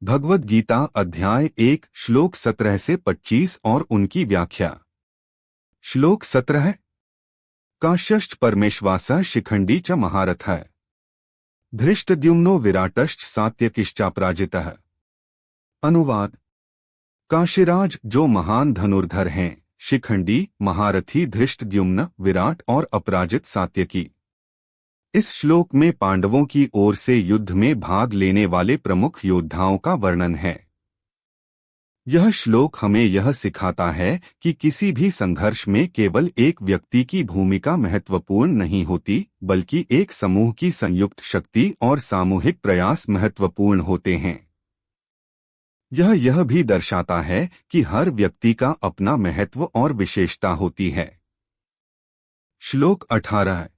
भगवद गीता अध्याय 1 श्लोक 17 से 25 और उनकी व्याख्या। श्लोक 17 काश्यश्च परमेश्वासः शिखंडी च महारथः धृष्टद्युम्नो विराटश्च सात्यकिश्चापराजितः। अनुवाद। काशीराज जो महान धनुर्धर हैं, शिखंडी महारथी धृष्टद्युम्न विराट और अपराजित सात्यकी। इस श्लोक में पांडवों की ओर से युद्ध में भाग लेने वाले प्रमुख योद्धाओं का वर्णन है। यह श्लोक हमें यह सिखाता है कि किसी भी संघर्ष में केवल एक व्यक्ति की भूमिका महत्वपूर्ण नहीं होती, बल्कि एक समूह की संयुक्त शक्ति और सामूहिक प्रयास महत्वपूर्ण होते हैं। यह भी दर्शाता है कि हर व्यक्ति का अपना महत्व और विशेषता होती है। श्लोक 18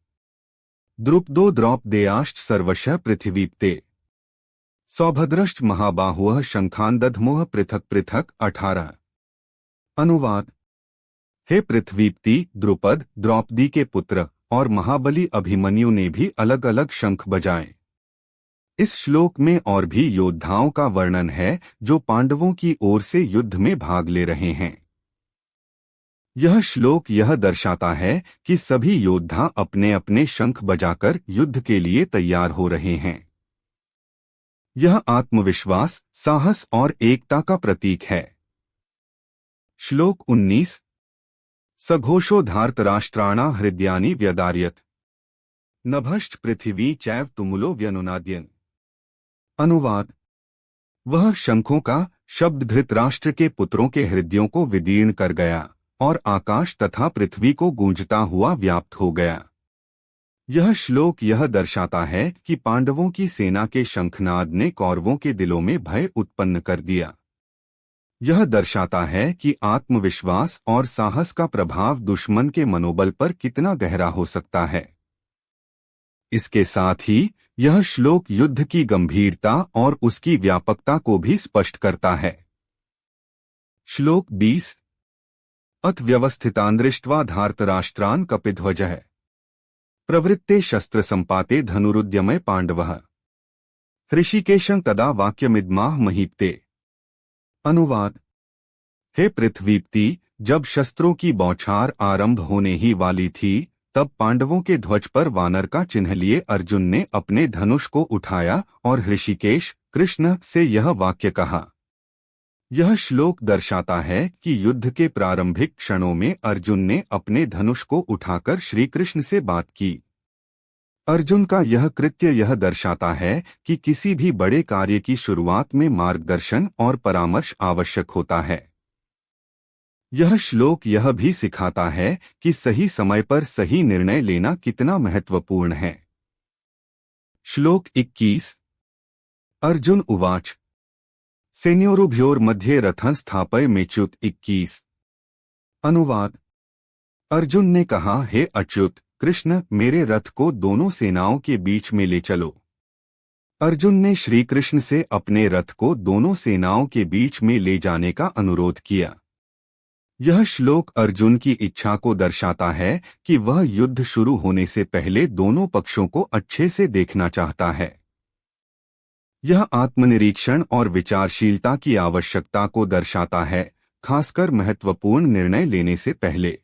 द्रुपदो द्रौपदेयाश्च सर्वशः पृथिवीप्ते सौभद्रश्च महाबाहुः शंखान दध्मोः पृथक पृथक। 18 अनुवाद। हे पृथ्वीप्ति, द्रुपद द्रौपदी के पुत्र और महाबली अभिमन्यु ने भी अलग अलग शंख बजाए। इस श्लोक में और भी योद्धाओं का वर्णन है जो पांडवों की ओर से युद्ध में भाग ले रहे हैं। यह श्लोक यह दर्शाता है कि सभी योद्धा अपने अपने शंख बजाकर युद्ध के लिए तैयार हो रहे हैं। यह आत्मविश्वास, साहस और एकता का प्रतीक है। श्लोक 19 सघोषो धार्तराष्ट्राणा हृदयानि व्यदार्यत नभश्च पृथिवी चैव तुमुलो व्यनुनाद्यन। अनुवाद। वह शंखों का शब्द धृतराष्ट्र के पुत्रों के हृदयों को विदीर्ण कर गया और आकाश तथा पृथ्वी को गूंजता हुआ व्याप्त हो गया। यह श्लोक यह दर्शाता है कि पांडवों की सेना के शंखनाद ने कौरवों के दिलों में भय उत्पन्न कर दिया। यह दर्शाता है कि आत्मविश्वास और साहस का प्रभाव दुश्मन के मनोबल पर कितना गहरा हो सकता है। इसके साथ ही यह श्लोक युद्ध की गंभीरता और उसकी व्यापकता को भी स्पष्ट करता है। श्लोक 20 अथ व्यवस्थितान् दृष्ट्वा धार्तराष्ट्रान् कपिध्वजः प्रवृत्ते शस्त्र संपाते धनुरुद्यमे पांडवः हृषिकेशं तदा वाक्यमिदमाह महीपते। अनुवाद। हे पृथ्वीप्ति, जब शस्त्रों की बौछार आरंभ होने ही वाली थी, तब पांडवों के ध्वज पर वानर का चिन्ह लिए अर्जुन ने अपने धनुष को उठाया और हृषिकेश कृष्ण से यह वाक्य कहा। यह श्लोक दर्शाता है कि युद्ध के प्रारंभिक क्षणों में अर्जुन ने अपने धनुष को उठाकर श्री कृष्ण से बात की। अर्जुन का यह कृत्य यह दर्शाता है कि किसी भी बड़े कार्य की शुरुआत में मार्गदर्शन और परामर्श आवश्यक होता है। यह श्लोक यह भी सिखाता है कि सही समय पर सही निर्णय लेना कितना महत्वपूर्ण है। श्लोक 21 अर्जुन उवाच सेन्योरुभयोर्मध्ये रथं स्थापयमेच्युत। 21 अनुवाद। अर्जुन ने कहा, हे अच्युत कृष्ण, मेरे रथ को दोनों सेनाओं के बीच में ले चलो। अर्जुन ने श्री कृष्ण से अपने रथ को दोनों सेनाओं के बीच में ले जाने का अनुरोध किया। यह श्लोक अर्जुन की इच्छा को दर्शाता है कि वह युद्ध शुरू होने से पहले दोनों पक्षों को अच्छे से देखना चाहता है। यह आत्मनिरीक्षण और विचारशीलता की आवश्यकता को दर्शाता है, खासकर महत्वपूर्ण निर्णय लेने से पहले।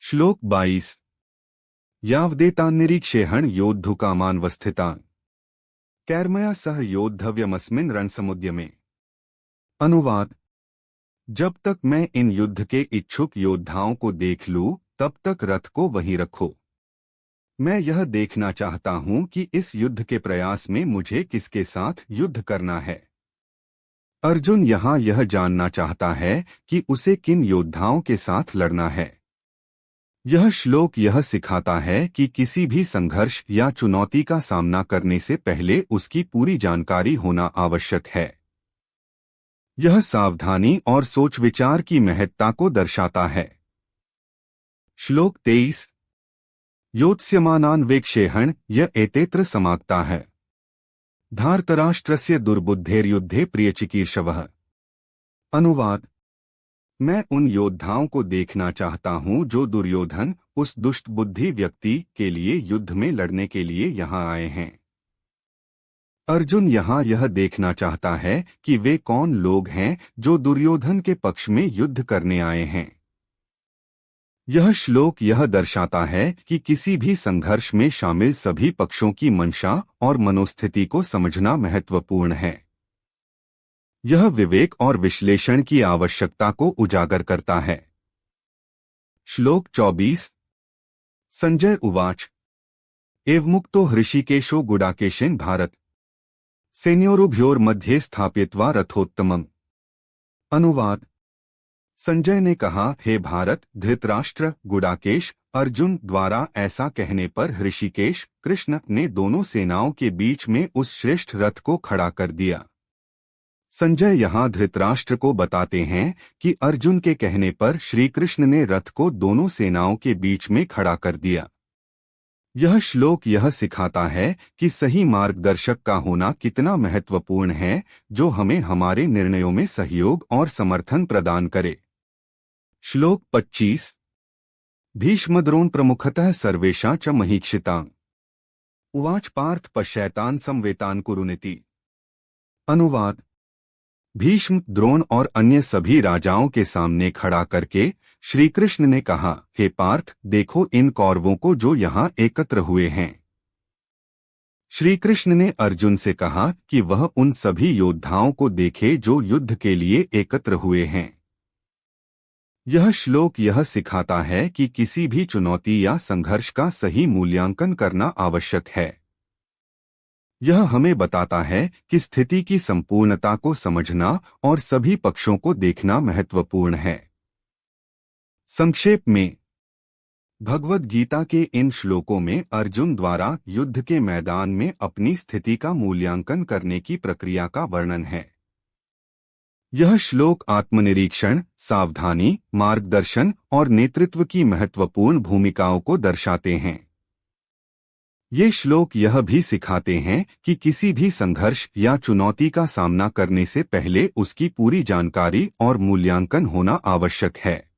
श्लोक 22 यावदेतान् निरीक्षेहन् योद्धुकामानवस्थितान् कैर्मया सह योद्धव्यमस्मिन् रणसमुद्यमे। अनुवाद। जब तक मैं इन युद्ध के इच्छुक योद्धाओं को देख लूं, तब तक रथ को वहीं रखो। मैं यह देखना चाहता हूं कि इस युद्ध के प्रयास में मुझे किसके साथ युद्ध करना है। अर्जुन यहां यह जानना चाहता है कि उसे किन योद्धाओं के साथ लड़ना है। यह श्लोक यह सिखाता है कि किसी भी संघर्ष या चुनौती का सामना करने से पहले उसकी पूरी जानकारी होना आवश्यक है। यह सावधानी और सोच विचार की महत्ता को दर्शाता है। श्लोक 23 योत्स्यमानान् वेक्षेहन् य एतेत्र समागता है धार्तराष्ट्रस्य दुर्बुद्धेर्युद्धे प्रियचिकीर्षवः। अनुवाद। मैं उन योद्धाओं को देखना चाहता हूं जो दुर्योधन, उस दुष्ट बुद्धि व्यक्ति के लिए युद्ध में लड़ने के लिए यहां आए हैं। अर्जुन यहाँ यह देखना चाहता है कि वे कौन लोग हैं जो दुर्योधन के पक्ष में युद्ध करने आए हैं। यह श्लोक यह दर्शाता है कि किसी भी संघर्ष में शामिल सभी पक्षों की मंशा और मनोस्थिति को समझना महत्वपूर्ण है। यह विवेक और विश्लेषण की आवश्यकता को उजागर करता है। श्लोक 24 संजय उवाच एवमुक्तो हृषिकेशो गुडाकेशेन भारत सेनयोरुभयोर्मध्ये स्थापयित्वा रथोत्तमम्। अनुवाद संजय ने कहा, हे भारत, धृतराष्ट्र, गुडाकेश, अर्जुन द्वारा ऐसा कहने पर ऋषिकेश कृष्ण ने दोनों सेनाओं के बीच में उस श्रेष्ठ रथ को खड़ा कर दिया। संजय यहाँ धृतराष्ट्र को बताते हैं कि अर्जुन के कहने पर श्री कृष्ण ने रथ को दोनों सेनाओं के बीच में खड़ा कर दिया। यह श्लोक यह सिखाता है कि सही मार्गदर्शक का होना कितना महत्वपूर्ण है, जो हमें हमारे निर्णयों में सहयोग और समर्थन प्रदान करे। श्लोक 25 भीष्मद्रोण प्रमुखतः सर्वेषां च महीक्षितां उवाच पार्थ पश्यैतान् संवेतान् कुरुनिति। अनुवाद भीष्म, द्रोण और अन्य सभी राजाओं के सामने खड़ा करके श्री कृष्ण ने कहा, हे पार्थ, देखो इन कौरवों को जो यहाँ एकत्र हुए हैं। श्री कृष्ण ने अर्जुन से कहा कि वह उन सभी योद्धाओं को देखे जो युद्ध के लिए एकत्र हुए हैं। यह श्लोक यह सिखाता है कि किसी भी चुनौती या संघर्ष का सही मूल्यांकन करना आवश्यक है। यह हमें बताता है कि स्थिति की संपूर्णता को समझना और सभी पक्षों को देखना महत्वपूर्ण है। संक्षेप में, भगवद गीता के इन श्लोकों में अर्जुन द्वारा युद्ध के मैदान में अपनी स्थिति का मूल्यांकन करने की प्रक्रिया का वर्णन है। यह श्लोक आत्मनिरीक्षण, सावधानी, मार्गदर्शन और नेतृत्व की महत्वपूर्ण भूमिकाओं को दर्शाते हैं। ये श्लोक यह भी सिखाते हैं कि किसी भी संघर्ष या चुनौती का सामना करने से पहले उसकी पूरी जानकारी और मूल्यांकन होना आवश्यक है।